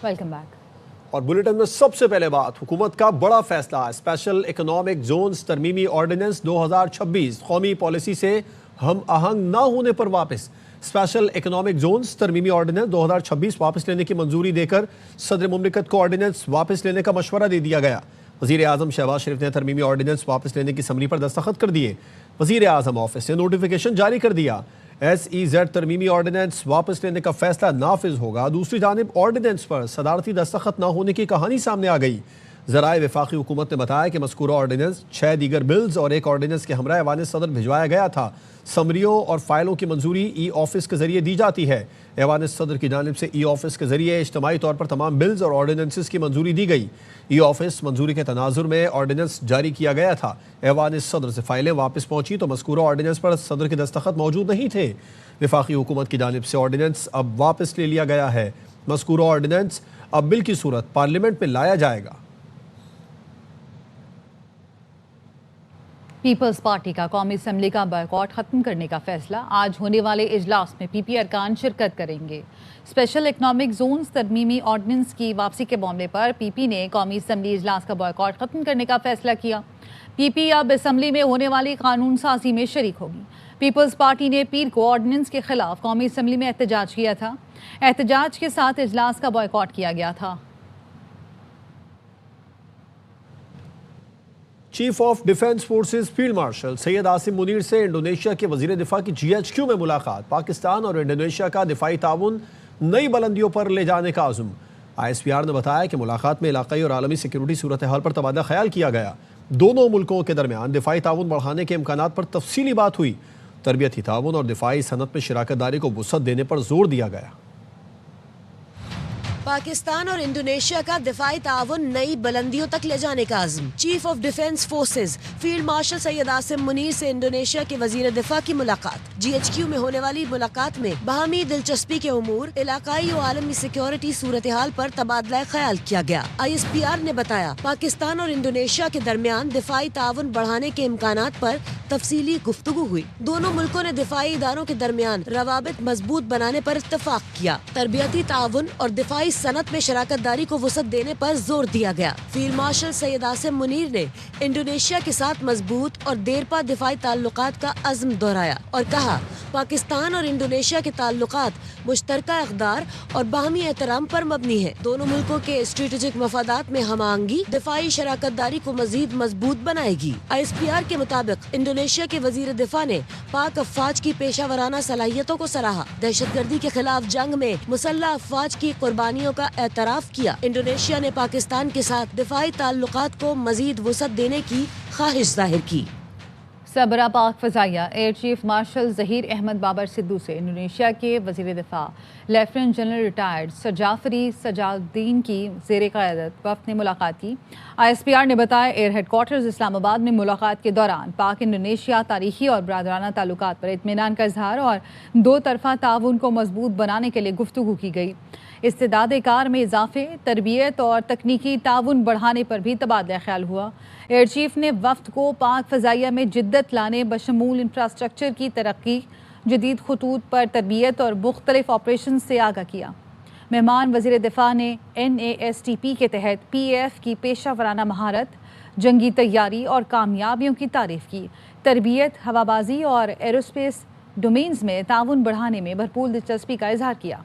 Welcome back. اور bulletin میں سب سے پہلے بات، حکومت کا بڑا فیصلہ، اسپیشل اکنامک زونز ترمیمی آرڈیننس 2026 قومی پالیسی سے ہم آہنگ نہ ہونے پر واپس۔ اسپیشل اکنامک زونز ترمیمی آرڈیننس 2026 واپس لینے کی منظوری دے کر صدر مملکت کو آرڈیننس واپس لینے کا مشورہ دے دیا گیا۔ وزیر اعظم شہباز شریف نے ترمیمی آرڈیننس واپس لینے کی سمری پر دستخط کر دیے۔ وزیر اعظم آفس نے نوٹیفیکیشن جاری کر دیا۔ SEZ ترمیمی آرڈیننس واپس لینے کا فیصلہ نافذ ہوگا۔ دوسری جانب آرڈیننس پر صدارتی دستخط نہ ہونے کی کہانی سامنے آ گئی۔ ذرائع وفاقی حکومت نے بتایا کہ مذکورہ آرڈیننس 6 دیگر بلز اور ایک آرڈیننس کے ہمراہ ایوان صدر بھجوایا گیا تھا۔ سمریوں اور فائلوں کی منظوری ای آفس کے ذریعے دی جاتی ہے۔ ایوان صدر کی جانب سے ای آفس کے ذریعے اجتماعی طور پر تمام بلز اور آرڈیننسز کی منظوری دی گئی۔ ای آفس منظوری کے تناظر میں آرڈیننس جاری کیا گیا تھا۔ ایوان صدر سے فائلیں واپس پہنچی تو مذکورہ آرڈیننس پر صدر کے دستخط موجود نہیں تھے۔ وفاقی حکومت کی جانب سے آرڈیننس اب واپس لے لیا گیا ہے۔ مذکورہ آرڈیننس اب بل کی صورت پارلیمنٹ میں لایا جائے گا۔ پیپلز پارٹی کا قومی اسمبلی کا بائیکاٹ ختم کرنے کا فیصلہ، آج ہونے والے اجلاس میں پی پی ارکان شرکت کریں گے۔ اسپیشل اکنامک زونز ترمیمی آرڈیننس کی واپسی کے معاملے پر پی پی نے قومی اسمبلی اجلاس کا بائیکاٹ ختم کرنے کا فیصلہ کیا۔ پی پی اب اسمبلی میں ہونے والی قانون سازی میں شریک ہوگی۔ پیپلز پارٹی نے پیر کو آرڈیننس کے خلاف قومی اسمبلی میں احتجاج کیا تھا۔ احتجاج کے ساتھ اجلاس کا بائیکاٹ کیا گیا تھا۔ Chief of defence forces field marshal Syed Asim Munir سے انڈونیشیا کے وزیر دفاع کی GHQ میں ملاقات۔ پاکستان اور انڈونیشیا کا دفاعی تعاون نئی بلندیوں پر لے جانے کا عزم۔ ISPR نے بتایا کہ ملاقات میں علاقائی اور عالمی سیکیورٹی صورتحال پر تبادلہ خیال کیا گیا۔ دونوں ملکوں کے درمیان دفاعی تعاون بڑھانے کے امکانات پر تفصیلی بات ہوئی۔ تربیتی تعاون اور دفاعی صنعت میں شراکت داری کو وسعت دینے پر زور دیا گیا۔ پاکستان اور انڈونیشیا کا دفاعی تعاون نئی بلندیوں تک لے جانے کا عزم۔ Chief of defence forces field marshal Syed Asim Munir سے انڈونیشیا کے وزیر دفاع کی ملاقات۔ GHQ میں ہونے والی ملاقات میں باہمی دلچسپی کے امور، علاقائی و عالمی سیکیورٹی صورتحال پر تبادلہ خیال کیا گیا۔ ISPR نے بتایا پاکستان اور انڈونیشیا کے درمیان دفاعی تعاون بڑھانے کے امکانات پر تفصیلی گفتگو ہوئی۔ دونوں ملکوں نے دفاعی اداروں کے درمیان روابط مضبوط بنانے پر اتفاق کیا۔ تربیتی تعاون اور دفاعی صنعت میں شراکت داری کو وسعت دینے پر زور دیا گیا۔ فیلڈ مارشل سید عاصم منیر نے انڈونیشیا کے ساتھ مضبوط اور دیرپا دفاعی تعلقات کا عزم دہرایا اور کہا پاکستان اور انڈونیشیا کے تعلقات مشترکہ اقدار اور باہمی احترام پر مبنی ہیں۔ دونوں ملکوں کے اسٹریٹجک مفادات میں ہم آہنگی دفاعی شراکت داری کو مزید مضبوط بنائے گی۔ ISPR کے مطابق انڈونیشیا کے وزیر دفاع نے پاک افواج کی پیشہ ورانہ صلاحیتوں کو سراہا، دہشت گردی کے خلاف جنگ میں مسلح افواج کی قربانیوں کا اعتراف کیا۔ انڈونیشیا نے پاکستان کے ساتھ دفاعی تعلقات کو مزید وسعت دینے کی خواہش ظاہر کی۔ سربراہ پاک فضائیہ air chief marshal Zaheer Ahmed Babar Sidhu سے انڈونیشیا کے وزیر دفاع lieutenant general retired Sjafrie Sjamsoeddin کی زیر قیادت وفد نے ملاقات کی۔ ISPR نے بتایا ایئر ہیڈ کوارٹرز اسلام آباد میں ملاقات کے دوران پاک انڈونیشیا تاریخی اور برادرانہ تعلقات پر اطمینان کا اظہار اور دو طرفہ تعاون کو مضبوط بنانے کے لیے گفتگو کی گئی۔ استعداد کار میں اضافے، تربیت اور تکنیکی تعاون بڑھانے پر بھی تبادلہ خیال ہوا۔ ایئر چیف نے وفد کو پاک فضائیہ میں جدت لانے بشمول انفراسٹرکچر کی ترقی، جدید خطوط پر تربیت اور مختلف آپریشن سے آگاہ کیا۔ مہمان وزیر دفاع نے NASTP کے تحت PAF کی پیشہ ورانہ مہارت، جنگی تیاری اور کامیابیوں کی تعریف کی۔ تربیت، ہوابازی اور ایروسپیس ڈومینز میں تعاون بڑھانے میں بھرپور دلچسپی کا اظہار کیا۔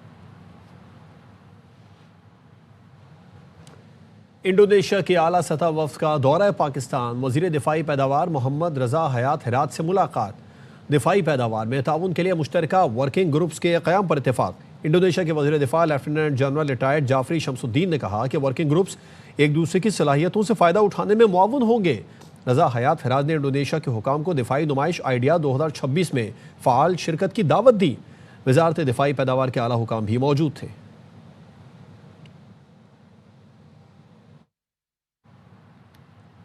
انڈونیشیا کے اعلیٰ سطح وفد کا دورہ پاکستان، وزیر دفاعی پیداوار محمد رضا حیات ہرات سے ملاقات۔ دفاعی پیداوار میں تعاون کے لیے مشترکہ ورکنگ گروپس کے قیام پر اتفاق۔ انڈونیشیا کے وزیر دفاع لیفٹیننٹ جنرل ریٹائرڈ جعفری شمس الدین نے کہا کہ ورکنگ گروپس ایک دوسرے کی صلاحیتوں سے فائدہ اٹھانے میں معاون ہوں گے۔ رضا حیات ہرات نے انڈونیشیا کے حکام کو دفاعی نمائش آئیڈیا 2026 میں فعال شرکت کی دعوت دی۔ وزارت دفاعی پیداوار کے اعلیٰ حکام بھی موجود تھے۔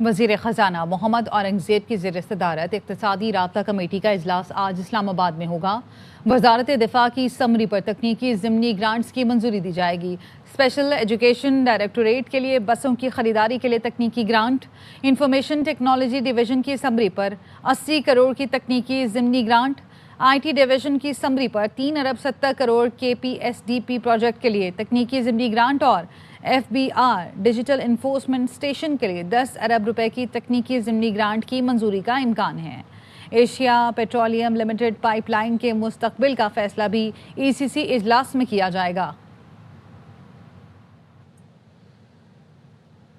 وزیر خزانہ محمد اورنگزیب کی زیر صدارت اقتصادی رابطہ کمیٹی کا اجلاس آج اسلام آباد میں ہوگا۔ وزارت دفاع کی سمری پر تکنیکی ضمنی گرانٹس کی منظوری دی جائے گی۔ اسپیشل ایجوکیشن ڈائریکٹوریٹ کے لیے بسوں کی خریداری کے لیے تکنیکی گرانٹ، انفارمیشن ٹیکنالوجی ڈویژن کی سمری پر 80 کروڑ کی تکنیکی ضمنی گرانٹ، IT डिवीजन की समरी पर 3 अरब 70 करोड़ KPSDP प्रोजेक्ट के लिए तकनीकी ज़िमनी ग्रांट और FBR डिजिटल इन्फोर्समेंट स्टेशन के लिए 10 अरब रुपए की तकनीकी ज़िमनी ग्रांट की मंजूरी का इम्कान है। एशिया पेट्रोलियम लिमिटेड पाइपलाइन के मुस्तकबिल का फैसला भी ECC इजलास में किया जाएगा।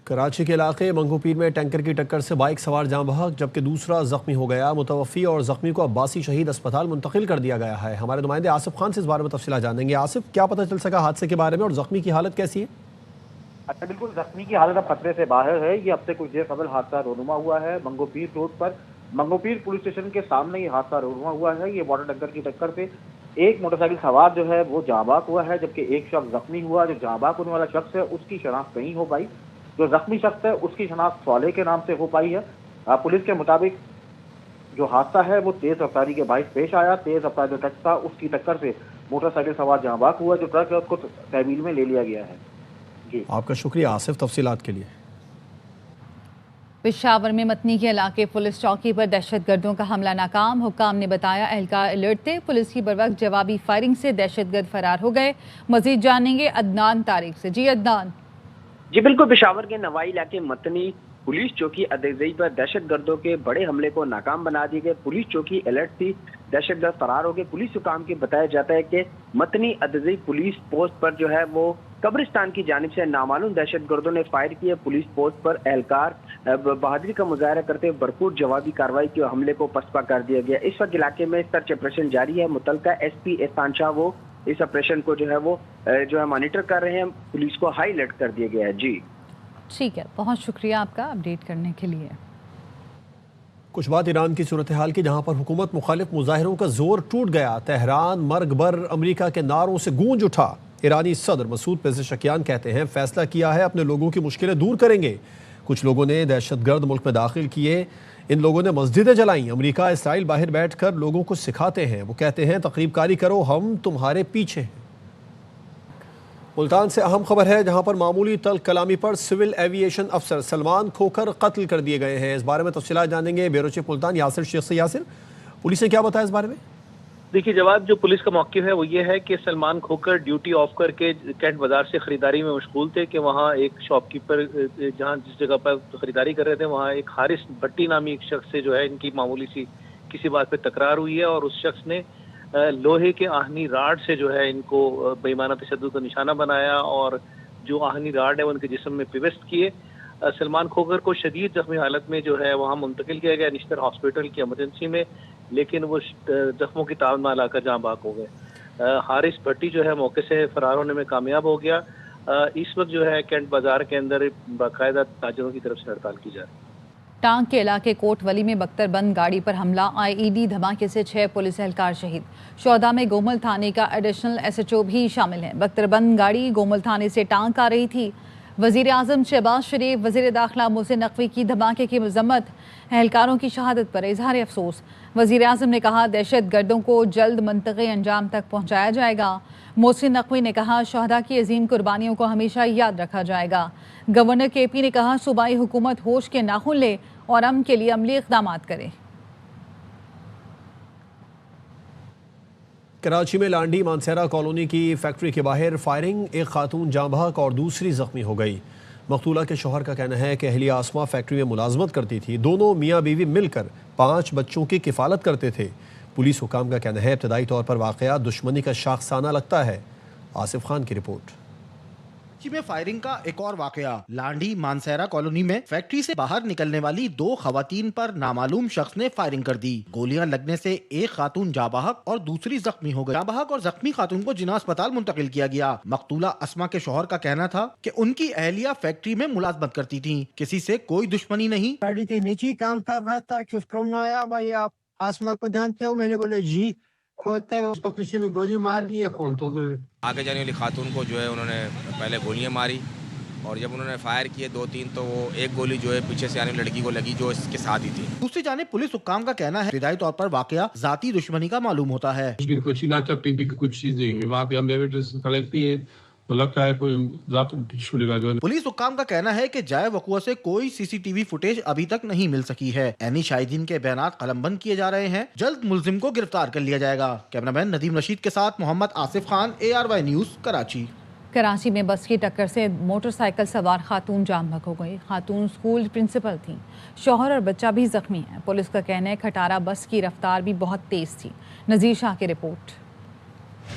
कराची के इलाके मंगोपीर में टैंकर की टक्कर से बाइक सवार जाँ बहक जबकि दूसरा जख्मी हो गया। मुतवफ़ी और जख्मी को अब्बासी शहीद अस्पताल मुंतकिल कर दिया गया है। हमारे नुमाइंदे आसिफ खान से इस बारे में तफसीलात जानेंगे। आसिफ, क्या पता चल सका हादसे के बारे में और जख्मी की हालत कैसी है? अच्छा, बिल्कुल जख्मी की हालत अब खतरे से बाहर है। ये अब से कुछ देर कबल हादसा रोनुमा हुआ है। मंगोपीर रोड पर मंगोपीर पुलिस स्टेशन के सामने ये हादसा रोनुमा हुआ है। ये वाटर टैंकर की टक्कर से एक मोटरसाइकिल सवार जो है वो जाबाक हुआ है, जबकि एक शख्स जख्मी हुआ। जो जाबाक होने वाला शख्स है उसकी शनाख्त नहीं हो पाई। जो जख्मी शख्स है उसकी शनाख्त स्वाले के नाम से हो पाई है। पुलिस के मुताबिक जो हादसा है वो तेज रफ्तारी के बाइस पेश आया। तेज रफ्तार जो ट्रक था उसकी टक्कर से मोटरसाइकिल सवार जाबाक हुआ। जो ट्रक है उसको तहवील में ले लिया गया है। जी, आपका शुक्रिया आसिफ तफसीलात के लिए। पेशावर में मतनी के इलाके पुलिस चौकी पर दहशतगर्दों का हमला नाकाम। हुक्काम ने बताया एहलकार अलर्ट थे। पुलिस की बरवक्त जवाबी फायरिंग से दहशतगर्द फरार हो गए। मजीद जानेंगे अदनान तारिक से। जी अदनान। जी बिल्कुल, पेशावर के नवाई इलाके मतनी पुलिस चौकी अदजई पर दहशतगर्दों के बड़े हमले को नाकाम बना दिए गए। पुलिस चौकी अलर्ट थी, दहशतगर्द फरार हो गए। पुलिस हुकाम के बताया जाता है कि मतनी अदजई पुलिस पोस्ट पर जो है वो कब्रिस्तान की जानिब से नामालूम दहशतगर्दों ने फायर किए। पुलिस पोस्ट पर एहलकार बहादुरी का मुजाहरा करते हुए भरपूर जवाबी कार्रवाई के हमले को पसपा कर दिया गया। इस वक्त इलाके में सर्च ऑपरेशन जारी है। मुतलका SP एहसान शाह वो इस ऑपरेशन को जो है मॉनिटर कर रहे हैं। पुलिस को हाई अलर्ट कर दिया गया है। जी ठीक है, बहुत शुक्रिया आपका अपडेट करने के लिए। कुछ बात ईरान की सूरत हाल की, जहां पर हुकूमत मुखालिफ मुजाहिरों का जोर टूट गया। तेहरान मर्ग बर अमरीका के नारों से गूंज उठा। ईरानी सदर मसूद पेज़ेशकियान कहते हैं फैसला किया है, अपने लोगों की मुश्किलें दूर करेंगे। कुछ लोगों ने दहशतगर्द मुल्क में दाखिल किए। इन लोगों ने मस्जिदें जलाईं। अमरीका इसराइल बाहर बैठकर लोगों को सिखाते हैं। वो कहते हैं तकरीबकारी करो, हम तुम्हारे पीछे हैं। मुल्तान से अहम खबर है, जहां पर मामूली तल कलामी पर सिविल एविएशन अफसर सलमान खोखर कत्ल कर दिए गए हैं। इस बारे में तफसीलात जानेंगे ब्यूरो चीफ मुल्तान यासिर शेख से। यासिर, पुलिस ने क्या बताया इस बारे में? देखिए जवाब जो पुलिस का मौक़िफ़ है वो ये है कि सलमान खोखर ड्यूटी ऑफ करके कैंट बाजार से ख़रीदारी में मशगूल थे कि वहाँ एक शॉपकीपर जहाँ जिस जगह पर ख़रीदारी कर रहे थे वहाँ एक हारिस भट्टी नामी एक शख्स से जो है इनकी मामूली सी किसी बात पे तकरार हुई है और उस शख्स ने लोहे के आहनी राड से जो है इनको बेईमाना तशद्दुद का निशाना बनाया और जो आहनी राड है वो उनके जिस्म में पिवस्त किए। सलमान खोखर को शदीद जख्मी हालत में जो है वहाँ मुंतकिल किया गया निश्तर हॉस्पिटल की एमरजेंसी में, लेकिन वो जख्मों की ताब ना लाकर जहाँ बाक हो गए। हारिस भट्टी जो है मौके से फरार होने में कामयाब हो गया। इस वक्त जो है कैंट बाजार के अंदर बाकायदा ताजरों की तरफ से हड़ताल की जा रही है। टांग के इलाके कोटवली में बख्तरबंद गाड़ी पर हमला। IED धमाके से 6 पुलिस एहलकार शहीद। शोहदा में गोमल थाने का एडिशनल SHO भी शामिल है। बख्तरबंद गाड़ी गोमल थाने से टांग आ रही थी। वज़ीर आज़म शहबाज शरीफ, वज़ीर दाखिला मोहसिन नकवी की धमाके की मज़म्मत। एहलकारों की शहादत पर इजहार अफसोस। वज़ीर आज़म ने कहा दहशत गर्दों को जल्द मंतक़ी अंजाम तक पहुँचाया जाएगा। मोहसिन नकवी ने कहा शहदा की अजीम कुर्बानियों को हमेशा याद रखा जाएगा। गवर्नर KP ने कहा सूबाई हुकूमत होश के नाखून ले और अमन के लिए अमली इक़दामात करे। कराची में लांडी मानसेरा कॉलोनी की फैक्ट्री के बाहर फायरिंग, एक खातून जाँ बहक और दूसरी जख्मी हो गई। मकतूला के शौहर का कहना है कि अहलिया आसमा फैक्ट्री में मुलाजमत करती थी। दोनों मियाँ बीवी मिलकर 5 बच्चों की किफ़ालत करते थे। पुलिस हुकाम का कहना है इब्तदाई तौर पर वाक़या दुश्मनी का शाखसाना लगता है। आसिफ खान की रिपोर्ट। कराची में फायरिंग का एक और वाकया। लांडी मानसेरा कॉलोनी में फैक्ट्री से बाहर निकलने वाली 2 खवातीन पर नामालूम शख्स ने फायरिंग कर दी। गोलियां लगने से एक खातून जाबाहक और दूसरी जख्मी हो गई। जाबाहक और जख्मी खातून को जिना अस्पताल मुंतकिल किया गया। मकतूला अस्मा के शौहर का कहना था कि उनकी अहलिया फैक्ट्री में मुलाजमत करती थी, किसी से कोई दुश्मनी नहीं। गाड़ी के नीचे काम कर रहा था कि उसको आया, भाई आप आसमा को जानते हो? मैंने बोला जी। खोलता है उसको किसी ने गोली मार दी है। कौन तो आगे जाने वाली खातून को जो है उन्होंने पहले गोलियां मारी और जब उन्होंने फायर किए 2-3 तो वो एक गोली जो है पीछे से आने लड़की को लगी जो इसके साथ ही थी। दूसरी जाने पुलिस हुक्काम का कहना है इब्तदाई तौर पर वाकया जाती दुश्मनी का मालूम होता है। कुछ चीजें वहाँ पे हमें कलेक्ट किए तो लगता है कोई ज़ात छुड़ेगा जो है। पुलिस हुक्काम का कहना है कि जाए वकुआ से कोई सीसीटीवी फुटेज अभी तक नहीं मिल सकी है। एनी शाहिदीन के बयानात कलमबंद किए जा रहे हैं। जल्द मुलजिम को गिरफ्तार कर लिया जाएगा। कैमरामैन नदीम रशीद के साथ मोहम्मद आसिफ खान, ARY न्यूज़, कराची। कराची में बस की टक्कर से मोटरसाइकिल सवार खातून जाम बहक हो गई। खातून स्कूल प्रिंसिपल थी। शौहर और बच्चा भी जख्मी है। पुलिस का कहना है खटारा बस की रफ्तार भी बहुत तेज थी। नजीर शाह की रिपोर्ट।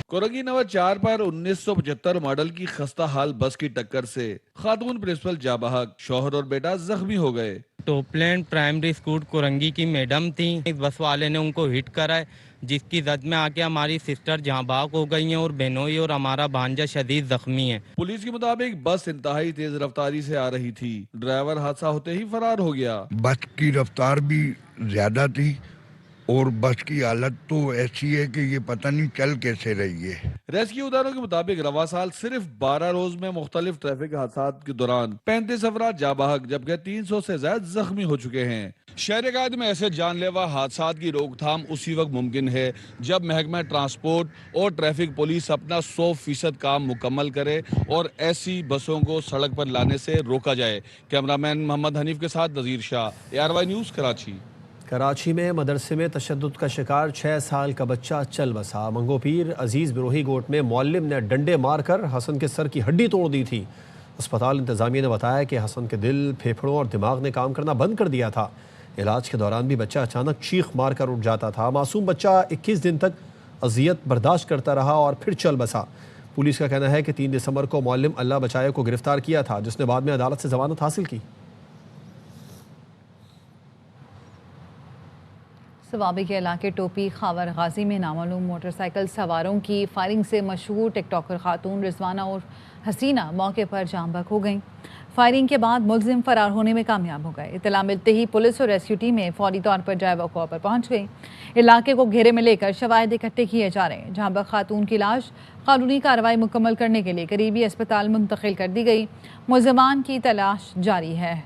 कोरंगी नंबर 4 पर 1975 मॉडल की खस्ता हाल बस की टक्कर से खातून प्रिंसिपल जाबहक, शौहर और बेटा जख्मी हो गए। टॉपलैंड प्राइमरी स्कूल कोरंगी की मैडम थी। इस बस वाले ने उनको हिट करा है, जिसकी जद में आके हमारी सिस्टर जहाँ भाग हो गई हैं और बहनोई और हमारा भांजा शदीद जख्मी है। पुलिस के मुताबिक बस इंतहाई तेज रफ्तारी से आ रही थी। ड्राइवर हादसा होते ही फरार हो गया। बस की रफ्तार भी ज्यादा थी और बस की हालत तो ऐसी है कि ये पता नहीं चल कैसे रही है। रेस्क्यू इदारों के मुताबिक रवा साल सिर्फ 12 रोज में मुख्तलिफ ट्रैफिक हादसात के दौरान 35 अफराद जाबाहक जबकि 300 से ज्यादा जख्मी हो चुके हैं। शहर कायद में ऐसे जानलेवा हादसात की रोकथाम उसी वक्त मुमकिन है जब महकमा ट्रांसपोर्ट और ट्रैफिक पुलिस अपना 100% काम मुकम्मल करे और ऐसी बसों को सड़क पर लाने से रोका जाए। कैमरामैन मोहम्मद हनीफ के साथ नजीर शाह, ARY न्यूज़, कराची। कराची में मदरसे में तशद्दुद का शिकार 6 साल का बच्चा चल बसा। मंगोपीर अजीज़ बिरोही गोट में मौल्लिम ने डंडे मारकर हसन के सर की हड्डी तोड़ दी थी। अस्पताल इंतज़ामिया ने बताया कि हसन के दिल, फेफड़ों और दिमाग ने काम करना बंद कर दिया था। इलाज के दौरान भी बच्चा अचानक चीख मार कर उठ जाता था। मासूम बच्चा 21 दिन तक अजियत बर्दाश्त करता रहा और फिर चल बसा। पुलिस का कहना है कि 3 दिसंबर को मौल्लिम अल्लाह बचाए को गिरफ्तार किया था, जिसने बाद में अदालत से जमानत हासिल की। सवाबी के इलाके टोपी खावर गाजी में नामालूम मोटरसाइकिल सवारों की फायरिंग से मशहूर टिकटॉकर खातून रिजवाना और हसीना मौके पर जाम बहक हो गईं। फायरिंग के बाद मुलजिम फरार होने में कामयाब हो गए। इतला मिलते ही पुलिस और रेस्क्यू टीमें फौरी तौर पर जाए वक़ूआ पर पहुंच गई। इलाके को घेरे में लेकर शवाहिद इकट्ठे किए जा रहे हैं। जहां बहक खातून की लाश कानूनी कार्रवाई मुकम्मल करने के लिए करीबी अस्पताल मुंतकिल कर दी गई। मुलजमान की तलाश जारी है।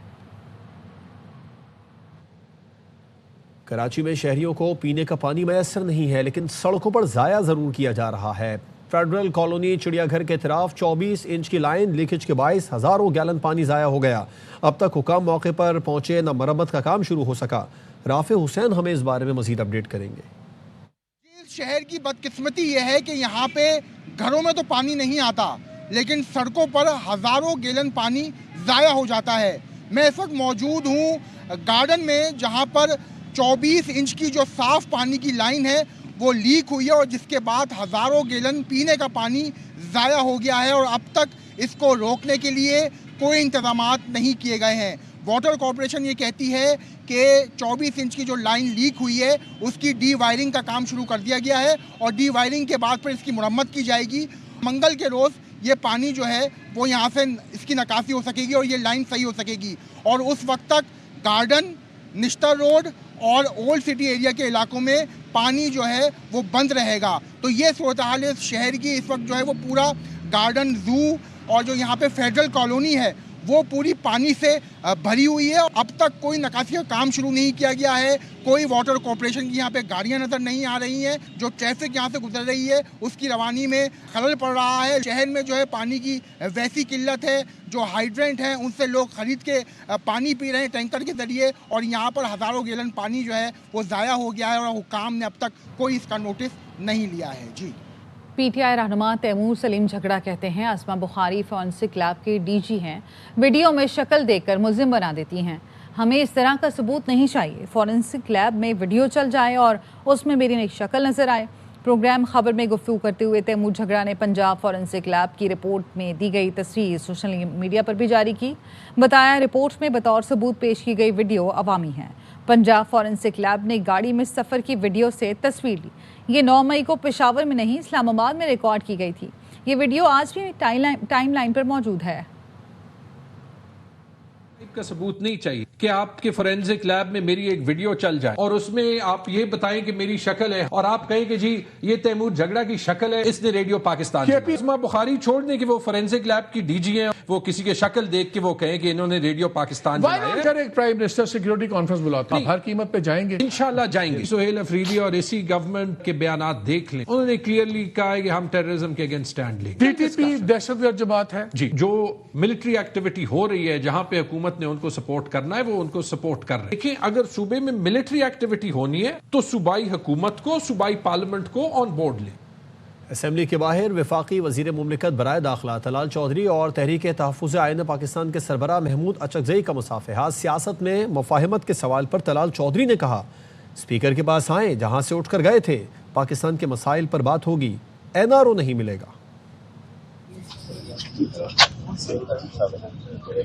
कराची में शहरियों को पीने का पानी मैसर नहीं है, लेकिन सड़कों पर ज़ाया ज़रूर किया जा रहा है। फेडरल कॉलोनी चिड़ियाघर के तरफ 24 इंच की लाइन लीकेज के बायस हज़ारों गैलन पानी ज़ाया हो गया। अब तक हुकाम मौके पर पहुंचे न मरम्मत का काम शुरू हो सका। राफे हुसैन हमें इस बारे में मज़ीद अपडेट करेंगे। शहर की बदकिस्मती यह है कि यहाँ पे घरों में तो पानी नहीं आता, लेकिन सड़कों पर हज़ारों गैलन पानी ज़ाया हो जाता है। मैं इस वक्त मौजूद हूँ गार्डन में, जहाँ पर 24 इंच की जो साफ पानी की लाइन है वो लीक हुई है और जिसके बाद हज़ारों गैलन पीने का पानी ज़ाया हो गया है और अब तक इसको रोकने के लिए कोई इंतजामात नहीं किए गए हैं। वाटर कॉरपोरेशन ये कहती है कि 24 इंच की जो लाइन लीक हुई है उसकी डी वायरिंग का काम शुरू कर दिया गया है और डी वायरिंग के बाद फिर इसकी मुरम्मत की जाएगी। मंगल के रोज़ ये पानी जो है वो यहाँ से इसकी निकासी हो सकेगी और ये लाइन सही हो सकेगी और उस वक्त तक गार्डन, निश्तर रोड और ओल्ड सिटी एरिया के इलाकों में पानी जो है वो बंद रहेगा। तो ये सूरत हाल है शहर की। इस वक्त जो है वो पूरा गार्डन, जू और जो यहाँ पे फेडरल कॉलोनी है वो पूरी पानी से भरी हुई है। अब तक कोई निकासी का काम शुरू नहीं किया गया है। कोई वाटर कॉरपोरेशन की यहाँ पे गाड़ियाँ नज़र नहीं आ रही हैं। जो ट्रैफिक यहाँ से गुजर रही है उसकी रवानी में खलल पड़ रहा है। शहर में जो है पानी की वैसी किल्लत है, जो हाइड्रेंट हैं उनसे लोग ख़रीद के पानी पी रहे हैं टैंकर के ज़रिए और यहाँ पर हज़ारों गैलन पानी जो है वो ज़ाया हो गया है और हुकाम ने अब तक कोई इसका नोटिस नहीं लिया है। जी। पीटीआई रहनुमा तैमूर सलीम झगड़ा कहते हैं अस्मा बुखारी फॉरेंसिक लैब के डीजी हैं, वीडियो में शक्ल देखकर मुल्जिम बना देती हैं। हमें इस तरह का सबूत नहीं चाहिए। फॉरेंसिक लैब में वीडियो चल जाए और उसमें मेरी नई शक्ल नजर आए। प्रोग्राम खबर में गुफ्तगू करते हुए तैमूर झगड़ा ने पंजाब फॉरेंसिक लैब की रिपोर्ट में दी गई तस्वीर सोशल मीडिया पर भी जारी की। बताया रिपोर्ट में बतौर सबूत पेश की गई वीडियो अवामी है। पंजाब फॉरेंसिक लैब ने गाड़ी में सफ़र की वीडियो से तस्वीर ली। ये 9 मई को पेशावर में नहीं इस्लामाबाद में रिकॉर्ड की गई थी। ये वीडियो आज भी टाइमलाइन पर मौजूद है। का सबूत नहीं चाहिए। کہ آپ کے فورینزک لیب میں میری ایک ویڈیو چل جائے اور اس میں آپ یہ بتائیں کہ میری شکل ہے اور آپ کہیں کہ جی یہ تیمور جھگڑا کی شکل ہے, اس نے ریڈیو پاکستان اسما بخاری چھوڑ دیں کہ وہ فورینزک لیب کی ڈی جی ہیں, وہ کسی کے شکل دیکھ کے وہ کہیں کہ انہوں نے ریڈیو پاکستان ایک پرائم منسٹر سیکورٹی کانفرنس بلاتا ہے, ہر قیمت پہ جائیں گے, انشاءاللہ جائیں گے. سہیل افریدی اور اسی گورنمنٹ کے بیانات دیکھ لیں, انہوں نے کلیئرلی کہا ہے کہ ہم ٹیررزم کے اگینسٹ اسٹینڈ لیں گے. ٹی پی دہشت گرد جماعت ہے جی, جو ملٹری ایکٹیویٹی ہو رہی ہے جہاں پہ حکومت نے ان کو سپورٹ کرنا ہے وہ ان کو سپورٹ کر رہے ہیں. دیکھیں اگر صوبے میں ملٹری ایکٹیویٹی ہونی ہے تو صوبائی حکومت کو, صوبائی پارلیمنٹ کو آن بورڈ لیں. اسمبلی کے باہر وفاقی وزیر مملکت برائے داخلہ طلال چودھری اور تحریک تحفظ آئین پاکستان کے سربراہ محمود اچکزئی کا مصافحہ. سیاست میں مفاہمت کے سوال پر طلال چودھری نے کہا اسپیکر کے پاس آئیں جہاں سے اٹھ کر گئے تھے, پاکستان کے مسائل پر بات ہوگی, این آر او نہیں ملے گا.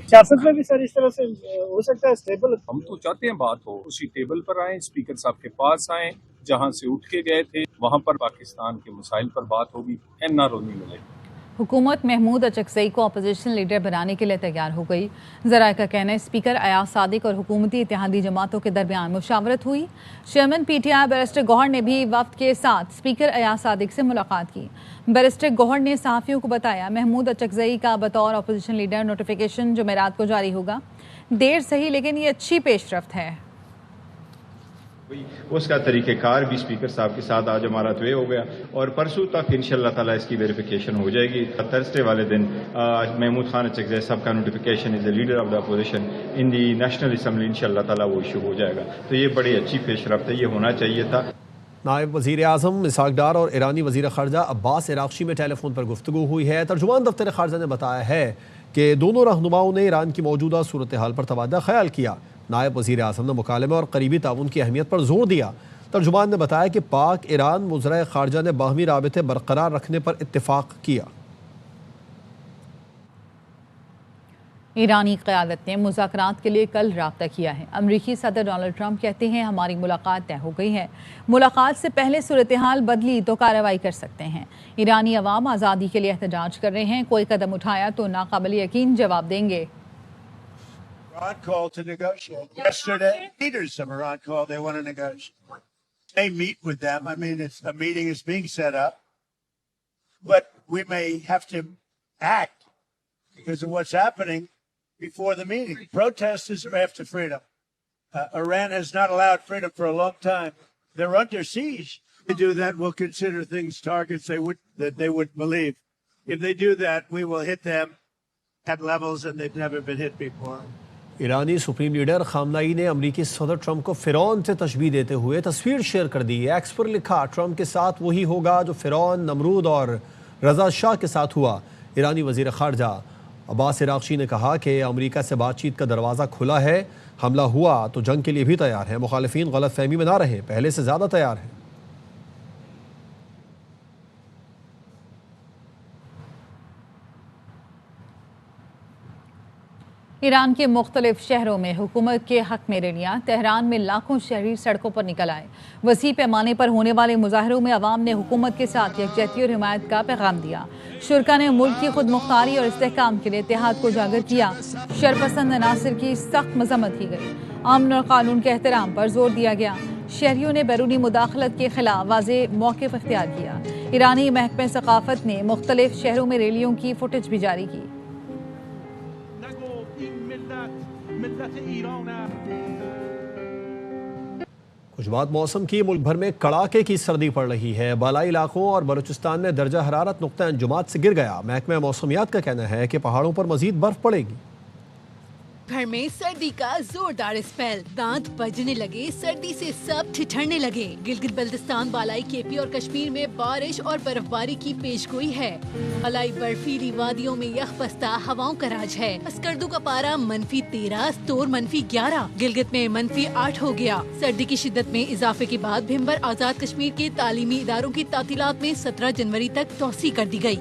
سیاست میں بھی سر اس طرح سے ہو سکتا ہے اسٹیبل. ہم تو چاہتے ہیں بات ہو, اسی ٹیبل پر آئیں, اسپیکر صاحب کے پاس آئیں جہاں سے اٹھ کے گئے تھے, وہاں پر پاکستان کے مسائل پر بات ہوگی, این آر او نہیں ملے گا. حکومت محمود اچکزئی کو اپوزیشن لیڈر بنانے کے لیے تیار ہو گئی. ذرائع کا کہنا ہے اسپیکر ایاز صادق اور حکومتی اتحادی جماعتوں کے درمیان مشاورت ہوئی. Chairman P T I barrister Gohar نے بھی وفد کے ساتھ اسپیکر ایاز صادق سے ملاقات کی. بیرسٹر گوہر نے صحافیوں کو بتایا محمود اچکزئی کا بطور اپوزیشن لیڈر نوٹیفیکیشن جمعرات کو جاری ہوگا. دیر صحیح لیکن یہ اچھی پیش رفت ہے. اس کا طریقہ کار بھی اسپیکر صاحب کے ساتھ آج ہمارا طے ہو گیا اور پرسوں تک انشاءاللہ تعالیٰ اس کی ویریفیکیشن ہو جائے گی. تھرسڈے والے دن محمود خان اچکزئی صاحب کا notification is a leader of the opposition in the national assembly, انشاءاللہ تعالیٰ وہ ایشو ہو جائے گا. تو یہ بڑی اچھی پیش رفت ہے, یہ ہونا چاہیے تھا. نائب وزیر اعظم اسحاق ڈار اور ایرانی وزیر خارجہ عباس عراقچی میں ٹیلی فون پر گفتگو ہوئی ہے. ترجمان دفتر خارجہ نے بتایا ہے کہ دونوں رہنماؤں نے ایران کی موجودہ صورتحال پر تبادلہ خیال کیا. نائب وزیر اعظم نے مکالمے اور قریبی تعاون کی اہمیت پر زور دیا. ترجمان نے بتایا کہ پاک ایران وزرائے خارجہ نے باہمی رابطے برقرار رکھنے پر اتفاق کیا. ایرانی قیادت نے مذاکرات کے لیے کل رابطہ کیا ہے. امریکی صدر ڈونلڈ ٹرمپ کہتے ہیں ہماری ملاقات طے ہو گئی ہے, ملاقات سے پہلے صورتحال بدلی تو کارروائی کر سکتے ہیں. ایرانی عوام آزادی کے لیے احتجاج کر رہے ہیں, کوئی قدم اٹھایا تو ناقابل یقین جواب دیں گے. Iran called to negotiate. Yesterday, leaders of Iran called, they want to negotiate. They meet with them. I mean, a meeting is being set up. But we may have to act because of what's happening before the meeting. Protesters are after freedom. Iran has not allowed freedom for a long time. They're under siege. If they do that, we'll consider things targets that they wouldn't believe. If they do that, we will hit them at levels that they've never been hit before. ایرانی supreme leader خامنائی نے امریکی صدر Trump کو فرعون سے تشبیہ دیتے ہوئے تصویر شیئر کر دی. ایکس پر لکھا ٹرمپ کے ساتھ وہی ہوگا جو فرعون, نمرود اور رضا شاہ کے ساتھ ہوا. ایرانی وزیر خارجہ عباس عراقچی نے کہا کہ امریکہ سے بات چیت کا دروازہ کھلا ہے, حملہ ہوا تو جنگ کے لیے بھی تیار ہے. مخالفین غلط فہمی میں نہ رہے, پہلے سے زیادہ تیار ہیں. ایران کے مختلف شہروں میں حکومت کے حق میں ریلیاں. تہران میں لاکھوں شہری سڑکوں پر نکل آئے. وسیع پیمانے پر ہونے والے مظاہروں میں عوام نے حکومت کے ساتھ یکجہتی اور حمایت کا پیغام دیا. شرکا نے ملک کی خود مختاری اور استحکام کے لیے اتحاد کو اجاگر کیا. شرپسند عناصر کی سخت مذمت کی گئی. امن اور قانون کے احترام پر زور دیا گیا. شہریوں نے بیرونی مداخلت کے خلاف واضح موقف اختیار کیا. ایرانی محکمہ ثقافت نے مختلف شہروں میں ریلیوں کی فوٹیج بھی جاری کی. کچھ بات موسم کی. ملک بھر میں کڑاکے کی سردی پڑ رہی ہے. بالائی علاقوں اور بلوچستان میں درجہ حرارت نقطہ انجماد سے گر گیا. محکمہ موسمیات کا کہنا ہے کہ پہاڑوں پر مزید برف پڑے گی. گھر میں سردی کا زوردار اسپیل. دانت بجنے لگے, سردی سے سب ٹھٹھرنے لگے. گلگت بلتستان, بالائی کے پی اور کشمیر میں بارش اور برف باری کی پیش گوئی ہے. بالائی برفیلی وادیوں میں یخ بستہ ہواؤں کا راج ہے. اسکردو کا پارا -13, ستور -11, گلگت میں -8 ہو گیا. سردی کی شدت میں اضافے کے بعد بھمبر آزاد کشمیر کے تعلیمی اداروں کی تعطیلات میں 17 جنوری تک توسیع کر دی گئی.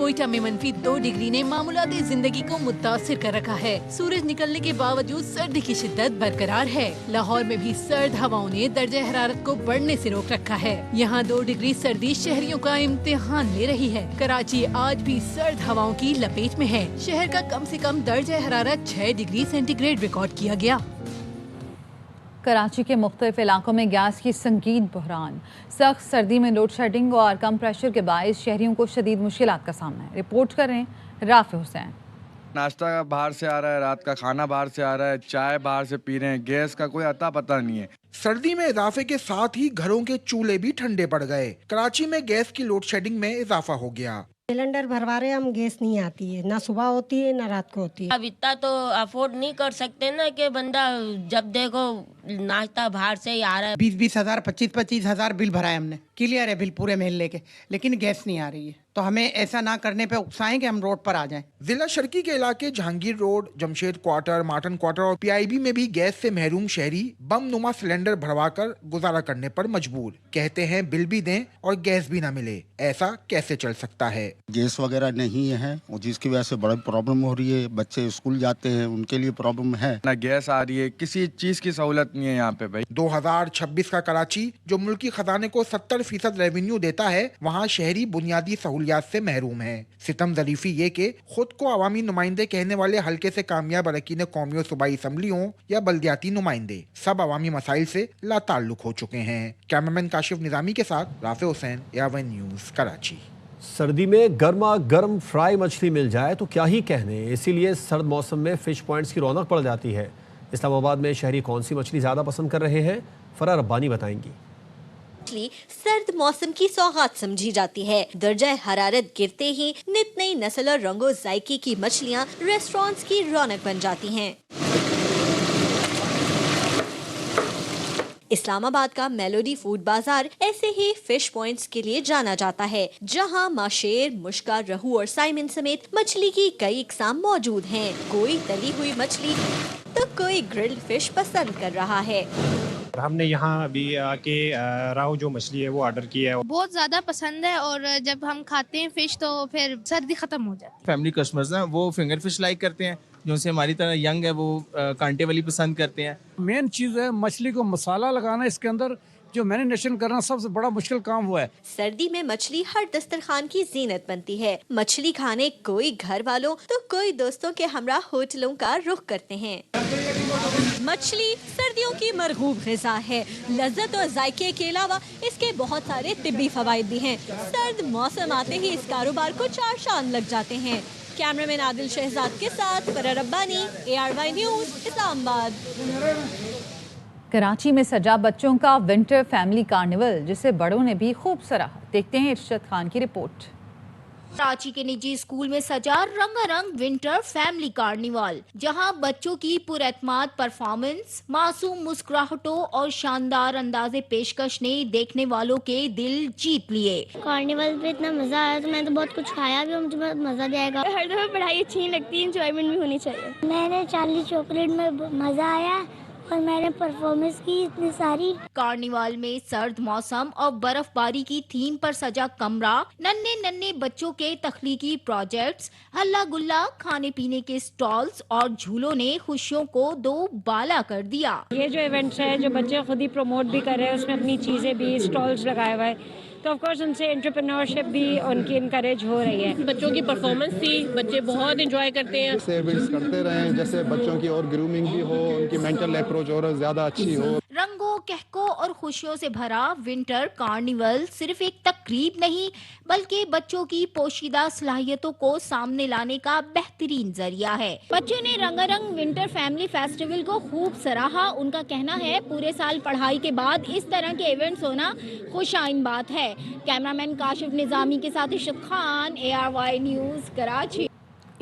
कोयटा में -2 डिग्री ने मामूलाती जिंदगी को मुतासिर कर रखा है। सूरज निकलने के बावजूद सर्दी की शिद्दत बरकरार है। लाहौर में भी सर्द हवाओं ने दर्जा हरारत को बढ़ने से रोक रखा है। यहाँ 2 डिग्री सर्दी शहरियों का इम्तिहान ले रही है। कराची आज भी सर्द हवाओं की लपेट में है। शहर का कम से कम दर्जा हरारत 6 डिग्री सेंटीग्रेड रिकॉर्ड किया गया। कराची के मुख्तलिफ इलाकों में गैस की संगीन बहरान, सख्त सर्दी में लोड शेडिंग और कम प्रेशर के बायस शहरियों को शदीद मुश्किलात का सामना है। रिपोर्ट कर रहे हैं राफे हुसैन। नाश्ता बाहर से आ रहा है, रात का खाना बाहर से आ रहा है, चाय बाहर से पी रहे हैं, गैस का कोई अता पता नहीं है। सर्दी में इजाफे के साथ ही घरों के चूल्हे भी ठंडे पड़ गए। कराची में गैस की लोड शेडिंग में इजाफा हो गया। सिलेंडर भरवा रहे हम, गैस नहीं आती है, ना सुबह होती है ना रात को होती है। अब इतना तो अफोर्ड नहीं कर सकते ना कि बंदा जब देखो नाश्ता बाहर से ही आ रहा है। 20-20 हज़ार 25-25 हज़ार बिल भरा है हमने, क्लियर है बिल पूरे महल्ले के, लेकिन गैस नहीं आ रही है। तो हमें ऐसा ना करने पे उकसाएं कि हम रोड पर आ जाएं। जिला शर्की के इलाके Jahangir road, Jamshed quarter, Marton quarter और PIB में भी गैस से महरूम शहरी बम नुमा सिलेंडर भरवाकर गुजारा करने पर मजबूर। कहते हैं बिल भी दें और गैस भी ना मिले, ऐसा कैसे चल सकता है। गैस वगैरह नहीं है और जिसकी वजह से बड़ी प्रॉब्लम हो रही है। बच्चे स्कूल जाते हैं, उनके लिए प्रॉब्लम है। ना गैस आ रही है, किसी चीज की सहूलत नहीं है यहाँ पे भाई। 2026 का कराची जो मुल्की खजाने को 70% रेवेन्यू देता है, वहाँ शहरी बुनियादी सहूलियात से महरूम है। सितम ज़रीफी ये कि खुद को अवामी नुमाइंदे कहने वाले हल्के से कामयाब अरकान कौमियों, सूबाई असम्बलियों या बल्दियाती नुमाइंदे सब अवामी मसाइल से लाताल्लुक हो चुके हैं। कैमरामैन काशिफ निजामी के साथ Rafe Hussain, AR1 news, Karachi. सर्दी में गर्मा गर्म फ्राई मछली मिल जाए तो क्या ही कहने, इसीलिए सर्द मौसम में फिश पॉइंट्स की रौनक बढ़ जाती है। इस्लामाबाद में शहरी कौन सी मछली ज़्यादा पसंद कर रहे हैं, फरा रब्बानी बताएंगी। मछली सर्द मौसम की सौगात समझी जाती है। दर्जा हरारत गिरते ही नित नई नस्ल और रंगो जायके की मछलियाँ रेस्टोरेंट्स की रौनक बन जाती हैं। इस्लामाबाद का मेलोडी फूड बाजार ऐसे ही फिश पॉइंट्स के लिए जाना जाता है, जहां माशेर, मुश्का, रहू और साइमन समेत मछली की कई इकसाम मौजूद हैं। कोई तली हुई मछली तो कोई ग्रिल्ड फिश पसंद कर रहा है। हमने यहाँ अभी आके राहू जो मछली है वो ऑर्डर की है। बहुत ज़्यादा पसंद है और जब हम खाते हैं फिश तो फिर सर्दी ख़त्म हो जाती है। फैमिली कस्टमर्स हैं वो फिंगर फिश लाइक करते हैं, जो से हमारी तरह यंग है वो कांटे वाली पसंद करते हैं। मेन चीज़ है मछली को मसाला लगाना, इसके अंदर जो मैरिनेशन करना सबसे बड़ा मुश्किल काम हुआ है। सर्दी में मछली हर दस्तरखान की जीनत बनती है। मछली खाने कोई घर वालों तो कोई दोस्तों के हमरा होटलों का रुख करते हैं। मछली सर्दियों की मरगूब ग़िज़ा है। लज्जत और जायके के अलावा इसके बहुत सारे तिब्बी फवाइद भी हैं। सर्द मौसम आते ही इस कारोबार को चार चांद लग जाते हैं। कैमरामैन आदिल शहजाद के साथ फरा रब्बानी, AR1 न्यूज़, इस्लामाबाद। कराची में सजा बच्चों का विंटर फैमिली कार्निवल, जिसे बड़ों ने भी खूब सराहा। देखते हैं इरशद खान की रिपोर्ट। कराची के निजी स्कूल में सजा रंगारंग विंटर फैमिली कार्निवल, जहां बच्चों की पुरएतमाद परफॉर्मेंस, मासूम मुस्कुराहटों और शानदार अंदाजे पेशकश ने देखने वालों के दिल जीत लिए। कार्निवल पे इतना मजा आया तो मैं तो बहुत कुछ खाया भी, मुझे बहुत मजा भी आएगा। हर दफा पढ़ाई अच्छी नहीं लगती, इंजॉयमेंट भी होनी चाहिए। मैंने चार्ली चॉकलेट में मजा आया और मैंने परफॉर्मेंस की इतनी सारी। कार्निवाल में सर्द मौसम और बर्फबारी की थीम पर सजा कमरा, नन्हे नन्हे बच्चों के तख्लीकी प्रोजेक्ट्स, हल्ला गुल्ला, खाने पीने के स्टॉल्स और झूलों ने खुशियों को दो बाला कर दिया। ये जो इवेंट्स है जो बच्चे खुद ही प्रमोट भी कर रहे हैं, उसमें अपनी चीजें भी स्टॉल्स लगाए हुए हैं, तो ऑफ कोर्स उनसे एंटरप्रेन्योरशिप भी उनकी इनकरेज हो रही है। बच्चों की परफॉर्मेंस थी, बच्चे बहुत एंजॉय करते हैं। ऐसे इवेंट्स करते रहें जैसे बच्चों की और ग्रूमिंग भी हो, उनकी मेंटल अप्रोच और ज्यादा अच्छी हो। रंगों, कहकों और खुशियों से भरा विंटर कार्निवल सिर्फ एक तकरीब नहीं बल्कि बच्चों की पोशीदा सलाहियतों को सामने लाने का बेहतरीन जरिया है। बच्चों ने रंगारंग विंटर फैमिली फेस्टिवल को खूब सराहा। उनका कहना है पूरे साल पढ़ाई के बाद इस तरह के इवेंट्स होना खुशाइन बात है। कैमरामैन काशिफ निजामी के साथ Irshad Khan, ARY news, Karachi.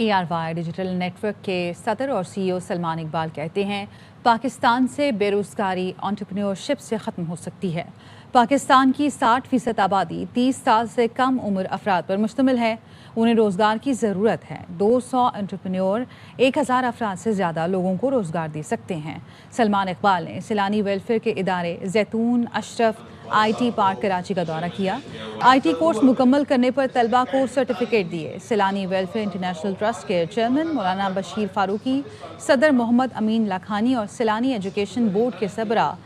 ARY digital network के सदर और CEO सलमान इकबाल कहते हैं पाकिस्तान से बेरोजगारी एंटरप्रेन्योरशिप से ख़त्म हो सकती है। पाकिस्तान की 60% आबादी 30 साल से कम उम्र अफराद पर मुश्तमिल है। उन्हें रोज़गार की ज़रूरत है। 200 एंटरप्रेन्योर 1000 अफराद से ज़्यादा लोगों को रोज़गार दे सकते हैं। सलमान इकबाल ने सैलानी वेलफेयर के इदारे जैतून, अशरफ, IT पार्क कराची का दौरा किया। IT कोर्स मुकम्मल करने पर तलबा को सर्टिफिकेट दिए। सिलानी वेलफेयर इंटरनेशनल ट्रस्ट के चेयरमैन मौलाना बशीर फारूकी, सदर मोहम्मद अमीन लाखानी और सिलानी एजुकेशन बोर्ड के सबरा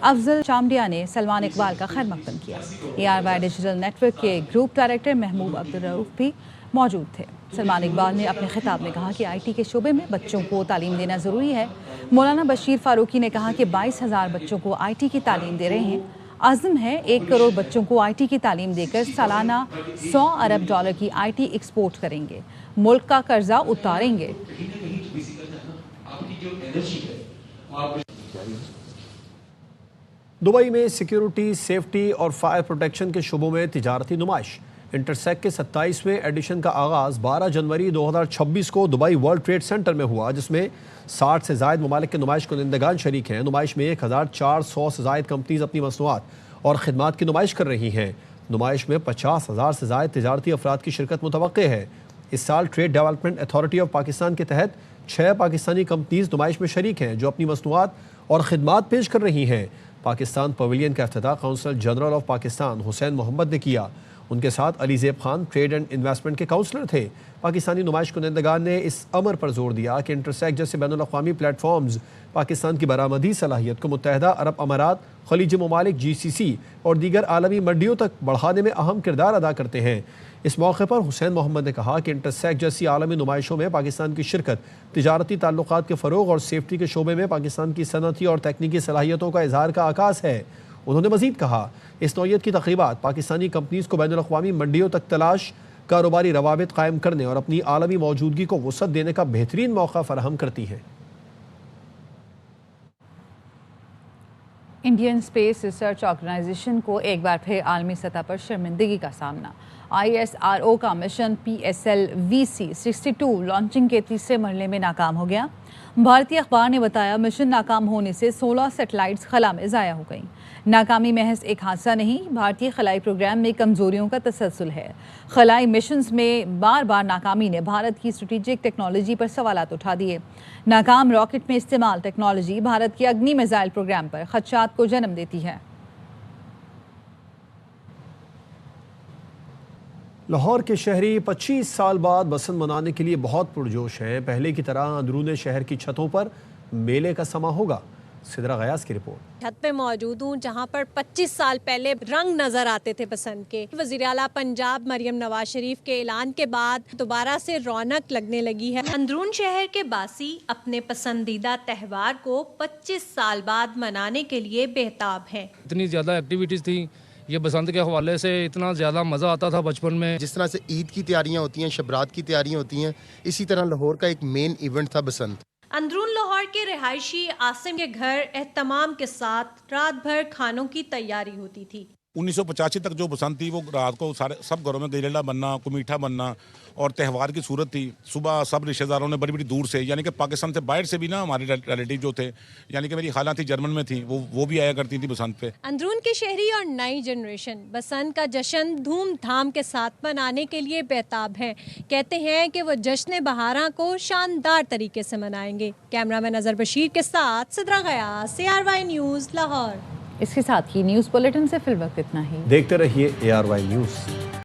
अफजल चामडिया ने सलमान इकबाल का खैर मकदम किया। ARY डिजिटल नेटवर्क के ग्रुप डायरेक्टर महबूब अब्दुल रऊफ भी मौजूद थे। सलमान इकबाल ने अपने खिताब में कहा कि IT के शोबे में बच्चों को तालीम देना ज़रूरी है। मौलाना बशीर फारूकी ने कहा कि 22,000 बच्चों को IT की तालीम दे रहे हैं। आज़म है 1 करोड़ बच्चों को IT की तालीम देकर सालाना $100 अरब की IT एक्सपोर्ट करेंगे, मुल्क का कर्जा उतारेंगे। दुबई में सिक्योरिटी, सेफ्टी और फायर प्रोटेक्शन के शोबों में तिजारती नुमाइश। इंटरसेक के 27वें एडिशन का आगाज़ 12 जनवरी 2026 को दुबई वर्ल्ड ट्रेड सेंटर में हुआ, जिसमें 60 से ज़ायद ममालिक के नुमाइश कुनंदगान शरीक हैं। नुमाइश में 1400 से ज़ायद कंपनीज अपनी मसनूआत और खिदमात की नुमाइश कर रही हैं। नुमाइश में 50,000 से ज़ायद तिजारती अफराद की शिरकत मुतवक्के है। इस साल trade development authority of Pakistan के तहत 6 पाकिस्तानी कंपनीज नुमाइश में शरीक हैं, जो अपनी मसनूआत और खिदमात पेश कर रही हैं। पाकिस्तान पवेलियन का इफ्तिताह council general of Pakistan Hussain Mohammad ने किया। उनके साथ Ali Zeb Khan trade and investment के काउंसलर थे। पाकिस्तानी नुमाइश कुनंदगान ने इस अमर पर जोर दिया कि इंटरसेक जैसे बैनुल अक़वामी प्लेटफॉर्म्स पाकिस्तान की बरामदी सलाहियत को मुत्तहिदा अरब अमारात, खलीजी ममालिक GCC और दीगर आलमी मंडियों तक बढ़ाने में अहम किरदार अदा करते हैं। इस मौके पर हुसैन मोहम्मद ने कहा कि इंटरसेक जैसी आलमी नुमाइशों में पाकिस्तान की शिरकत तिजारती ताल्लुकात के फ़रोग़ और सेफ्टी के शोबे में पाकिस्तान की सनती और तकनीकी सलाहियतों का इजहार का आकाश है। उन्होंने मज़ीद कहा, इस नौइयत की तक़रीबात पाकिस्तानी कंपनीज़ को बैनुल अक़वामी मंडियों तक तलाश, कारोबारी रवाबित कायम करने और अपनी आलमी मौजूदगी को वुसअत देने का बेहतरीन मौका फ़राहम करती हैं। इंडियन स्पेस रिसर्च ऑर्गेनाइजेशन को एक बार फिर आलमी सतह पर शर्मिंदगी का सामना। ISRO का मिशन PSLV-62 लॉन्चिंग के तीसरे मरहले में नाकाम हो गया। भारतीय अखबार ने बताया, मिशन नाकाम होने से 16 सैटेलाइट्स खला में ज़ाया हो गईं। नाकामी महज एक हादसा नहीं, भारतीय खलाई प्रोग्राम में कमज़ोरियों का तसलसल है। खलाई मिशंस में बार बार नाकामी ने भारत की स्ट्रेटेजिक टेक्नोलॉजी पर सवालात उठा दिए। नाकाम रॉकेट में इस्तेमाल टेक्नोलॉजी भारत के अग्नि मिसाइल प्रोग्राम पर खदशात को जन्म देती है। लाहौर के शहरी 25 साल बाद बसंत मनाने के लिए बहुत पुरजोश हैं। पहले की तरह अंदरूने शहर की छतों पर मेले का समा होगा। सिदरा गयास की रिपोर्ट। छत पे मौजूद हूँ जहाँ पर 25 साल पहले रंग नजर आते थे बसंत के। वज़ीर आला पंजाब मरियम नवाज शरीफ के ऐलान के बाद दोबारा से रौनक लगने लगी है। अंदरून शहर के बासी अपने पसंदीदा त्यौहार को 25 साल बाद मनाने के लिए बेताब हैं। इतनी ज़्यादा एक्टिविटीज़ थी, ये बसंत के हवाले से इतना ज़्यादा मज़ा आता था बचपन में। जिस तरह से ईद की तैयारियां होती हैं, शबरात की तैयारियां होती हैं, इसी तरह लाहौर का एक मेन इवेंट था बसंत। अंदरून लाहौर के रिहायशी आसिम के घर एहतमाम के साथ रात भर खानों की तैयारी होती थी। 1985 तक जो बसंत थी वो रात को सारे सब घरों में गजेला बनना, मीठा बनना और त्यौहार की सूरत थी। सुबह सब रिश्तेदारों ने बड़ी बड़ी दूर से, यानी कि पाकिस्तान से बाहर से भी ना हमारे रिलेटिव जो थे, यानी कि मेरी खाला थी जर्मन में थी, वो भी आया करती थी बसंत पे। अंदरून के शहरी और नई जनरेशन बसंत का जश्न धूमधाम के साथ मनाने के लिए बेताब है। कहते हैं कि वो जश्न बहारा को शानदार तरीके से मनाएंगे। कैमरामैन अजहर बशीर के साथ सिदरा गयास, ARY न्यूज़ लाहौर। इसके साथ ही न्यूज़ बुलेटिन से फिल वक्त इतना ही। देखते रहिए ARY न्यूज़।